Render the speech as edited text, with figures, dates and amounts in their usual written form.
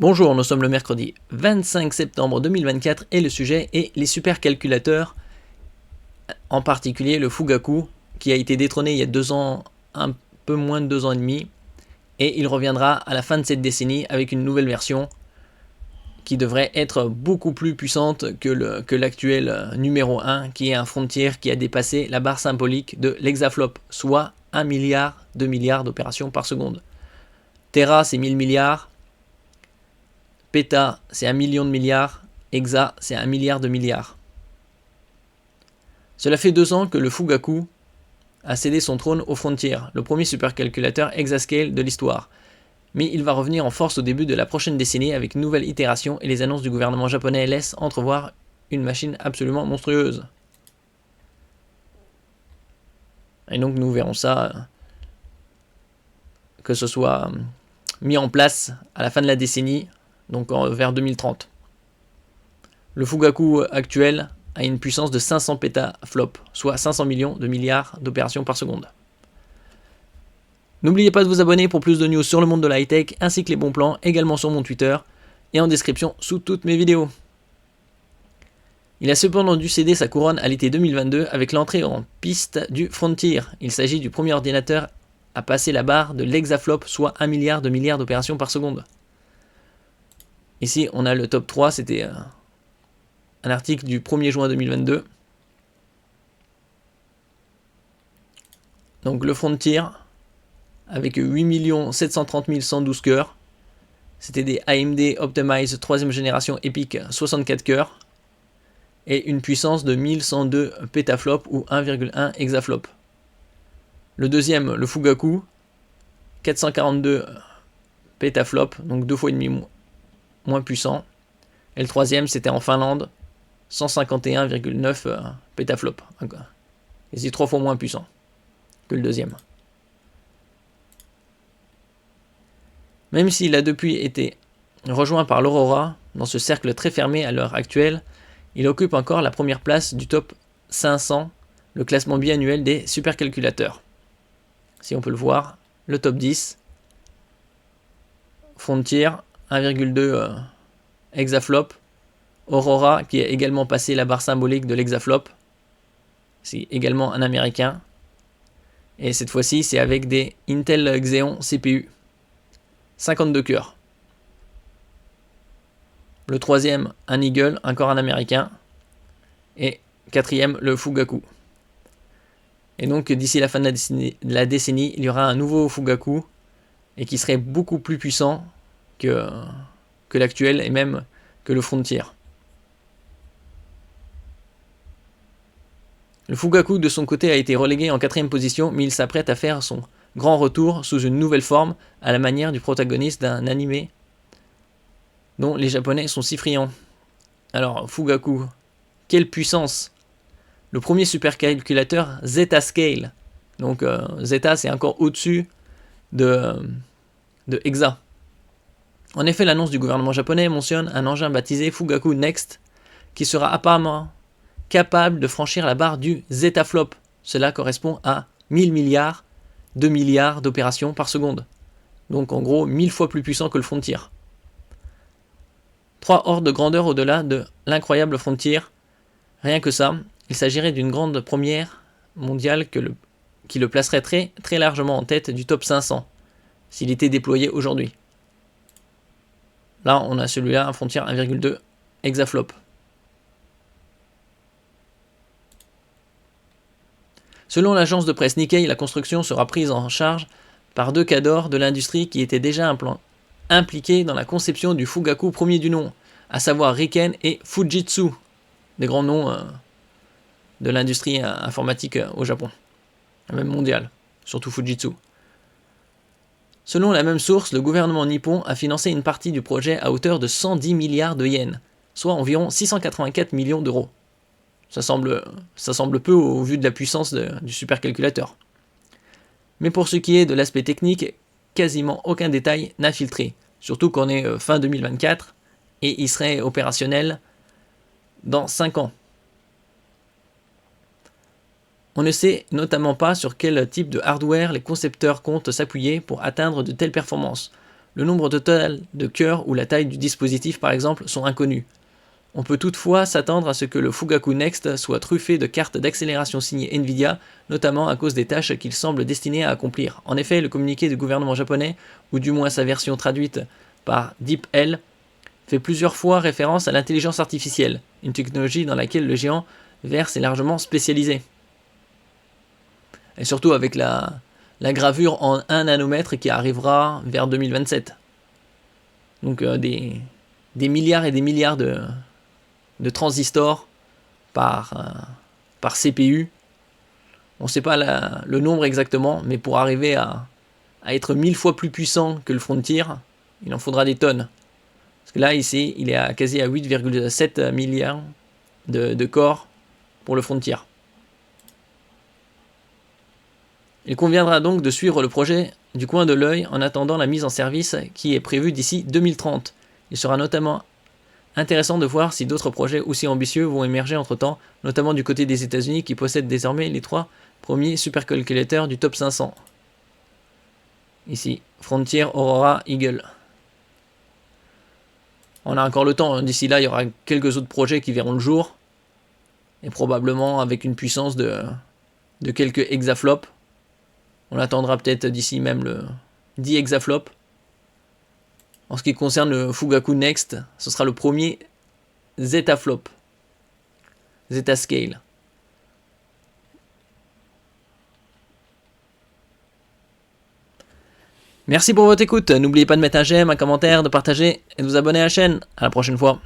Bonjour, nous sommes le mercredi 25 septembre 2024 et le sujet est les supercalculateurs, en particulier le Fugaku, qui a été détrôné il y a 2 ans, un peu moins de 2 ans et demi, et il reviendra à la fin de cette décennie avec une nouvelle version qui devrait être beaucoup plus puissante que l'actuel numéro 1, qui est un Frontier qui a dépassé la barre symbolique de l'hexaflop, soit 1 milliard, 2 milliards d'opérations par seconde. Terra, c'est 1000 milliards. Peta, c'est 1 million de milliards. Hexa, c'est 1 milliard de milliards. Cela fait 2 ans que le Fugaku a cédé son trône au Frontier, le premier supercalculateur exascale de l'histoire. Mais il va revenir en force au début de la prochaine décennie avec une nouvelle itération et les annonces du gouvernement japonais laissent entrevoir une machine absolument monstrueuse. Et donc nous verrons ça, que ce soit mis en place à la fin de la décennie, donc vers 2030. Le Fugaku actuel a une puissance de 500 pétaflops, soit 500 millions de milliards d'opérations par seconde. N'oubliez pas de vous abonner pour plus de news sur le monde de la high-tech, ainsi que les bons plans, également sur mon Twitter, et en description sous toutes mes vidéos. Il a cependant dû céder sa couronne à l'été 2022 avec l'entrée en piste du Frontier. Il s'agit du premier ordinateur à passer la barre de l'hexaflop, soit 1 milliard de milliards d'opérations par seconde. Ici, on a le top 3, c'était un article du 1er juin 2022. Donc le Frontier, avec 8 730 112 cœurs. C'était des AMD Optimize 3ème génération EPIC 64 cœurs. Et une puissance de 1102 pétaflops ou 1,1 hexaflop. Le deuxième, le Fugaku, 442 pétaflops, donc 2 fois et demi moins puissant. Et le troisième, c'était en Finlande, 151,9 pétaflops. Quasi 3 fois moins puissant que le deuxième. Même s'il a depuis été rejoint par l'Aurora, dans ce cercle très fermé à l'heure actuelle, il occupe encore la première place du top 500, le classement biannuel des supercalculateurs. Si on peut le voir, le top 10, Frontier, 1,2 hexaflop, Aurora qui a également passé la barre symbolique de l'hexaflop, c'est également un américain, et cette fois-ci c'est avec des Intel Xeon CPU, 52 cœurs. Le troisième, un Eagle, encore un américain. Et quatrième, le Fugaku. Et donc d'ici la fin de la décennie, il y aura un nouveau Fugaku et qui serait beaucoup plus puissant que l'actuel et même que le Frontier. Le Fugaku de son côté a été relégué en 4ème position, mais il s'apprête à faire son grand retour sous une nouvelle forme à la manière du protagoniste d'un animé dont les Japonais sont si friands. Alors, Fugaku, quelle puissance! Le premier supercalculateur Zetascale. Donc Zeta, c'est encore au-dessus de Hexa. En effet, l'annonce du gouvernement japonais mentionne un engin baptisé Fugaku Next qui sera apparemment capable de franchir la barre du Zetaflop. Cela correspond à 1000 milliards de milliards d'opérations par seconde. Donc en gros, 1000 fois plus puissant que le Frontier. 3 ordres de grandeur au-delà de l'incroyable Frontier. Rien que ça, il s'agirait d'une grande première mondiale qui le placerait très, très largement en tête du top 500 s'il était déployé aujourd'hui. Là, on a celui-là, un Frontier 1,2 hexaflop. Selon l'agence de presse Nikkei, la construction sera prise en charge par 2 cadors de l'industrie qui étaient déjà impliqués dans la conception du Fugaku premier du nom, à savoir Riken et Fujitsu, des grands noms de l'industrie informatique au Japon, même mondiale, surtout Fujitsu. Selon la même source, le gouvernement nippon a financé une partie du projet à hauteur de 110 milliards de yens, soit environ 684 millions d'euros. Ça semble peu au vu de la puissance du supercalculateur. Mais pour ce qui est de l'aspect technique, quasiment aucun détail n'a filtré, surtout qu'on est fin 2024 et il serait opérationnel dans 5 ans. On ne sait notamment pas sur quel type de hardware les concepteurs comptent s'appuyer pour atteindre de telles performances. Le nombre total de cœurs ou la taille du dispositif par exemple sont inconnus. On peut toutefois s'attendre à ce que le Fugaku Next soit truffé de cartes d'accélération signées Nvidia, notamment à cause des tâches qu'il semble destiné à accomplir. En effet, le communiqué du gouvernement japonais, ou du moins sa version traduite par DeepL, fait plusieurs fois référence à l'intelligence artificielle, une technologie dans laquelle le géant verse est largement spécialisé. Et surtout avec la gravure en 1 nanomètre qui arrivera vers 2027. Donc des milliards et des milliards de transistors par CPU. On ne sait pas le nombre exactement, mais pour arriver à être 1000 fois plus puissant que le Frontier, il en faudra des tonnes. Parce que là, ici, il est quasi à 8,7 milliards de corps pour le Frontier. Il conviendra donc de suivre le projet du coin de l'œil en attendant la mise en service qui est prévue d'ici 2030. Il sera notamment intéressant de voir si d'autres projets aussi ambitieux vont émerger entre-temps, notamment du côté des États-Unis qui possèdent désormais les 3 premiers supercalculateurs du top 500. Ici, Frontier, Aurora, Eagle. On a encore le temps, d'ici là il y aura quelques autres projets qui verront le jour, et probablement avec une puissance de quelques hexaflops. On attendra peut-être d'ici même le 10 hexaflops. En ce qui concerne le Fugaku Next, ce sera le premier Zetaflop. Zetascale. Merci pour votre écoute. N'oubliez pas de mettre un j'aime, un commentaire, de partager et de vous abonner à la chaîne. À la prochaine fois.